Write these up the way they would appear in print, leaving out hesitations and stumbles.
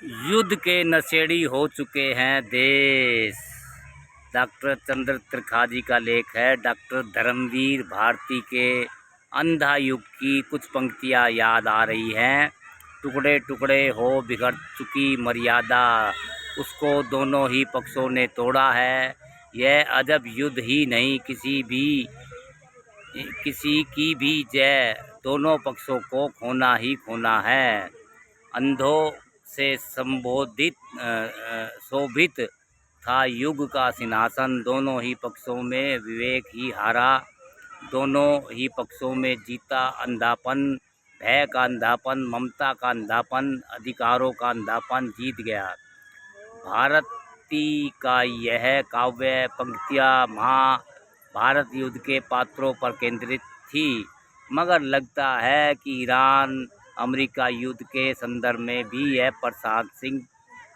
युद्ध के नशेड़ी हो चुके हैं देश। डॉक्टर चंद्र त्रिखाजी का लेख है। डॉक्टर धर्मवीर भारती के अंधा युग की कुछ पंक्तियां याद आ रही हैं। टुकड़े टुकड़े हो बिगड़ चुकी मर्यादा, उसको दोनों ही पक्षों ने तोड़ा है। यह अजब युद्ध ही नहीं, किसी की भी जय, दोनों पक्षों को खोना ही खोना है। अंधों से शोभित था युग का सिंहासन, दोनों ही पक्षों में विवेक ही हारा, दोनों ही पक्षों में जीता अंधापन। भय का अंधापन, ममता का अंधापन, अधिकारों का अंधापन जीत गया। भारती का यह काव्य पंक्तियाँ महाभारत युद्ध के पात्रों पर केंद्रित थी, मगर लगता है कि ईरान अमेरिका युद्ध के संदर्भ में भी यह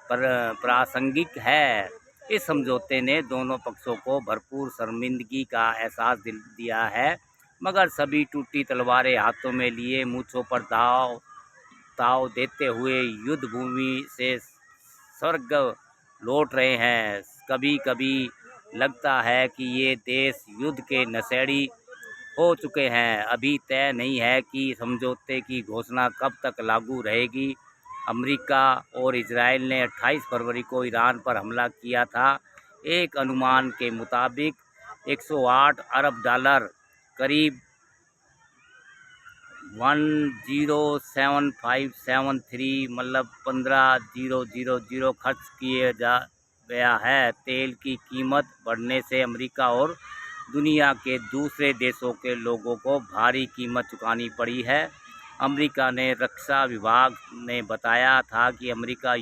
प्रासंगिक है। इस समझौते ने दोनों पक्षों को भरपूर शर्मिंदगी का एहसास दिया है, मगर सभी टूटी तलवारें हाथों में लिए मूंछों पर ताव देते हुए युद्ध भूमि से स्वर्ग लौट रहे हैं। कभी कभी लगता है कि ये देश युद्ध के नशेड़ी हो चुके हैं। अभी तय नहीं है कि समझौते की घोषणा कब तक लागू रहेगी। अमेरिका और इजराइल ने 28 फरवरी को ईरान पर हमला किया था। एक अनुमान के मुताबिक 108 अरब डॉलर, करीब 107573 मतलब 15000 खर्च किए गया है। तेल की कीमत बढ़ने से अमेरिका और दुनिया के दूसरे देशों के लोगों को भारी कीमत चुकानी पड़ी है। अमेरिका ने रक्षा विभाग ने बताया था कि अमेरिका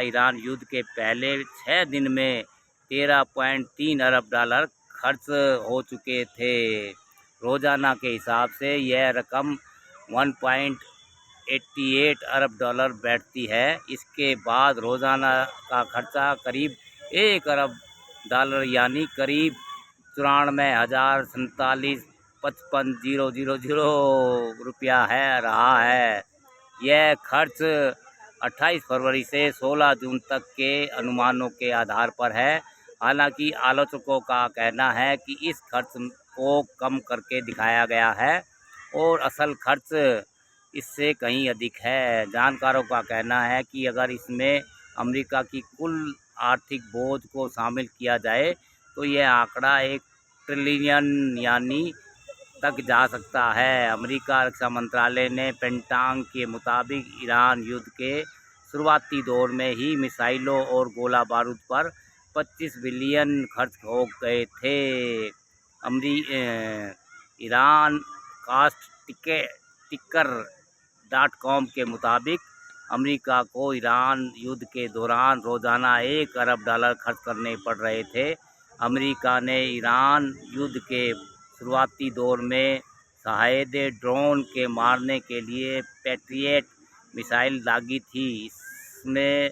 ईरान युद्ध के पहले 6 दिन में 13.3 अरब डॉलर खर्च हो चुके थे। रोजाना के हिसाब से यह रकम 1.88 अरब डॉलर बैठती है। इसके बाद रोजाना का खर्चा करीब 1 अरब डॉलर यानी करीब 94,47,55,000 रुपया रहा है। यह खर्च 28 फरवरी से 16 जून तक के अनुमानों के आधार पर है। हालांकि आलोचकों का कहना है कि इस खर्च को कम करके दिखाया गया है और असल खर्च इससे कहीं अधिक है। जानकारों का कहना है कि अगर इसमें अमेरिका की कुल आर्थिक बोझ को शामिल किया जाए तो यह आंकड़ा 1 ट्रिलियन यानी तक जा सकता है। अमेरिका रक्षा मंत्रालय ने पेंटागन के मुताबिक ईरान युद्ध के शुरुआती दौर में ही मिसाइलों और गोला बारूद पर 25 बिलियन खर्च हो गए थे। ईरान कास्ट टिकर.com के मुताबिक अमेरिका को ईरान युद्ध के दौरान रोजाना 1 अरब डॉलर खर्च करने पड़ रहे थे। अमेरिका ने ईरान युद्ध के शुरुआती दौर में शायद ड्रोन के मारने के लिए पैट्रियट मिसाइल दागी थी। इसमें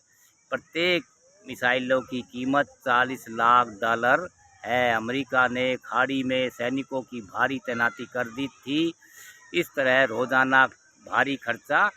प्रत्येक मिसाइलों की कीमत 40 लाख डॉलर है। अमेरिका ने खाड़ी में सैनिकों की भारी तैनाती कर दी थी। इस तरह रोजाना भारी खर्चा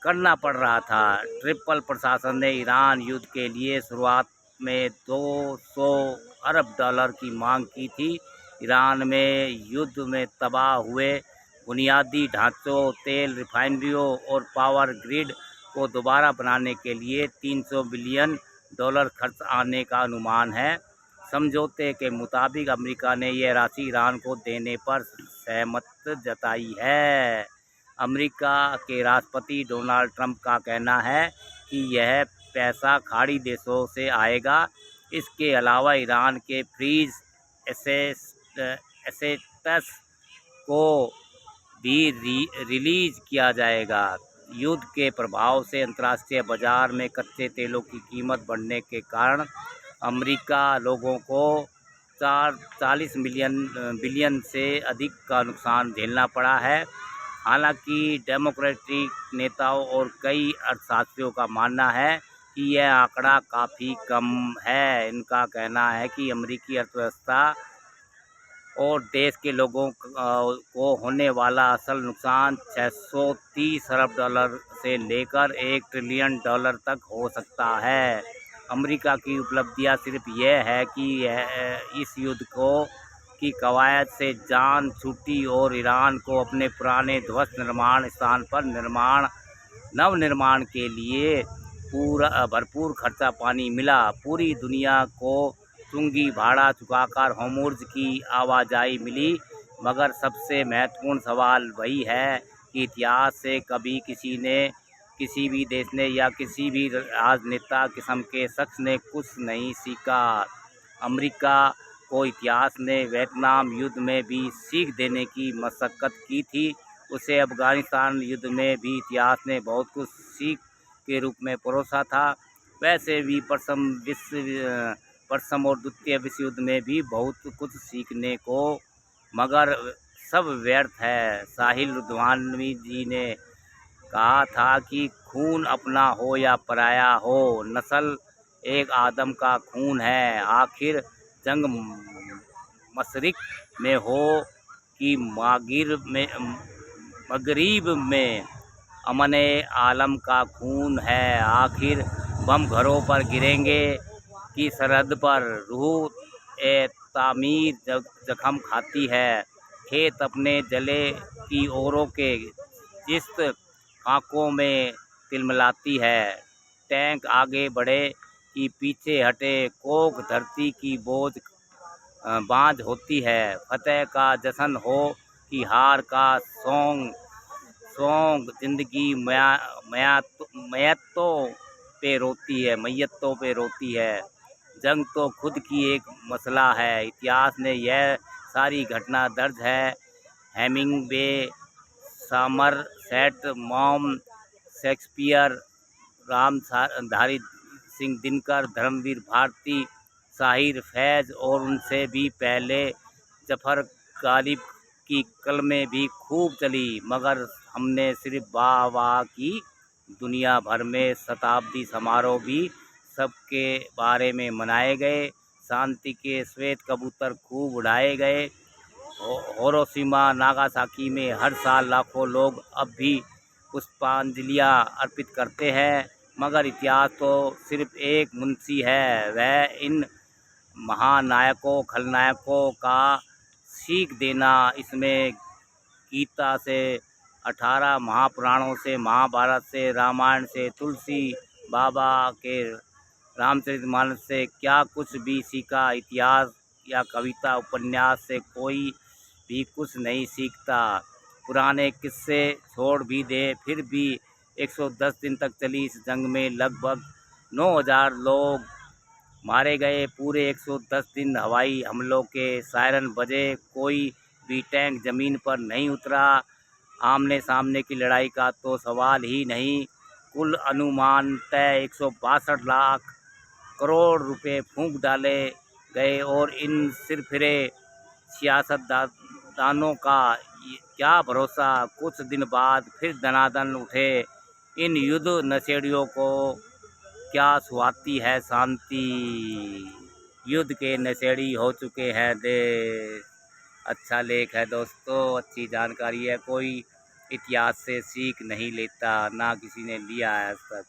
करना पड़ रहा था। ट्रिपल प्रशासन ने ईरान युद्ध के लिए शुरुआत में 200 अरब डॉलर की मांग की थी। ईरान में युद्ध में तबाह हुए बुनियादी ढांचों, तेल रिफाइनरियों और पावर ग्रिड को दोबारा बनाने के लिए 300 बिलियन डॉलर खर्च आने का अनुमान है। समझौते के मुताबिक अमेरिका ने यह राशि ईरान को देने पर सहमति जताई है। अमेरिका के राष्ट्रपति डोनाल्ड ट्रंप का कहना है कि यह पैसा खाड़ी देशों से आएगा। इसके अलावा ईरान के फ्रीज एसेट्स को भी रिलीज किया जाएगा। युद्ध के प्रभाव से अंतर्राष्ट्रीय बाजार में कच्चे तेलों की कीमत बढ़ने के कारण अमेरिका लोगों को 40 बिलियन से अधिक का नुकसान झेलना पड़ा है। हालांकि डेमोक्रेटिक नेताओं और कई अर्थशास्त्रियों का मानना है कि यह आंकड़ा काफ़ी कम है। इनका कहना है कि अमेरिकी अर्थव्यवस्था और देश के लोगों को होने वाला असल नुकसान 630 अरब डॉलर से लेकर 1 ट्रिलियन डॉलर तक हो सकता है। अमेरिका की उपलब्धियां सिर्फ यह है कि इस युद्ध की कवायद से जान छूटी और ईरान को अपने पुराने ध्वस्त निर्माण स्थान पर नवनिर्माण के लिए भरपूर खर्चा पानी मिला। पूरी दुनिया को चुंगी भाड़ा चुकाकर होर्मुज़ की आवाजाही मिली, मगर सबसे महत्वपूर्ण सवाल वही है कि इतिहास से कभी किसी भी देश ने या किसी भी राजनेता किस्म के शख्स ने कुछ नहीं सीखा। अमेरिका को इतिहास ने वियतनाम युद्ध में भी सीख देने की मशक्क़त की थी। उसे अफ़गानिस्तान युद्ध में भी इतिहास ने बहुत कुछ सीख के रूप में परोसा था। वैसे भी प्रथम और द्वितीय विश्व युद्ध में भी बहुत कुछ सीखने को, मगर सब व्यर्थ है। साहिल रुद्वानी जी ने कहा था कि खून अपना हो या पराया हो, नस्ल एक आदम का खून है। आखिर जंग मशरिक में हो कि मगरिब में, अमन आलम का खून है। आखिर बम घरों पर गिरेंगे कि सरहद पर रूह ए तामीर जख्म खाती है। खेत अपने जले की औरों के जिस्त खाकों में तिलमिलाती है। टैंक आगे बढ़े कि पीछे हटे, कोख धरती की बाँझ होती है। फतेह का जश्न हो कि हार का सोंग जिंदगी मैयतों पे रोती है। जंग तो खुद की एक मसला है। इतिहास में यह सारी घटना दर्ज है। Hemingway, Somerset Maugham, Shakespeare, Ramdhari Singh Dinkar, Dharamvir Bharati, Sahir Faiz और उनसे भी पहले जफ़र गालिब की कलमें भी खूब चली, मगर हमने सिर्फ वाह की। दुनिया भर में शताब्दी समारोह भी सबके बारे में मनाए गए। शांति के श्वेत कबूतर खूब उड़ाए गए। हिरोशिमा नागासाकी में हर साल लाखों लोग अब भी पुष्पांजलियां अर्पित करते हैं, मगर इतिहास तो सिर्फ एक मुंशी है। वह इन महानायकों खलनायकों का सीख देना। इसमें गीता से, 18 महापुराणों से, महाभारत से, रामायण से, तुलसी बाबा के रामचरितमानस से क्या कुछ भी सीखा। इतिहास या कविता उपन्यास से कोई भी कुछ नहीं सीखता। पुराने किस्से छोड़ भी दे, फिर भी 110 दिन तक चली इस जंग में लगभग 9000 लोग मारे गए। पूरे 110 दिन हवाई हमलों के सायरन बजे, कोई भी टैंक जमीन पर नहीं उतरा। आमने सामने की लड़ाई का तो सवाल ही नहीं। कुल अनुमानतः 162 लाख करोड़ रुपए फूंक डाले गए और इन सिरफिरे सियासतदानों का क्या भरोसा। कुछ दिन बाद फिर दनादन उठे। इन युद्ध नशेड़ियों को क्या सुहाती है शांति। युद्ध के नशेड़ी हो चुके हैं देश। अच्छा लेख है दोस्तों, अच्छी जानकारी है। कोई इतिहास से सीख नहीं लेता, ना किसी ने लिया है आज तक।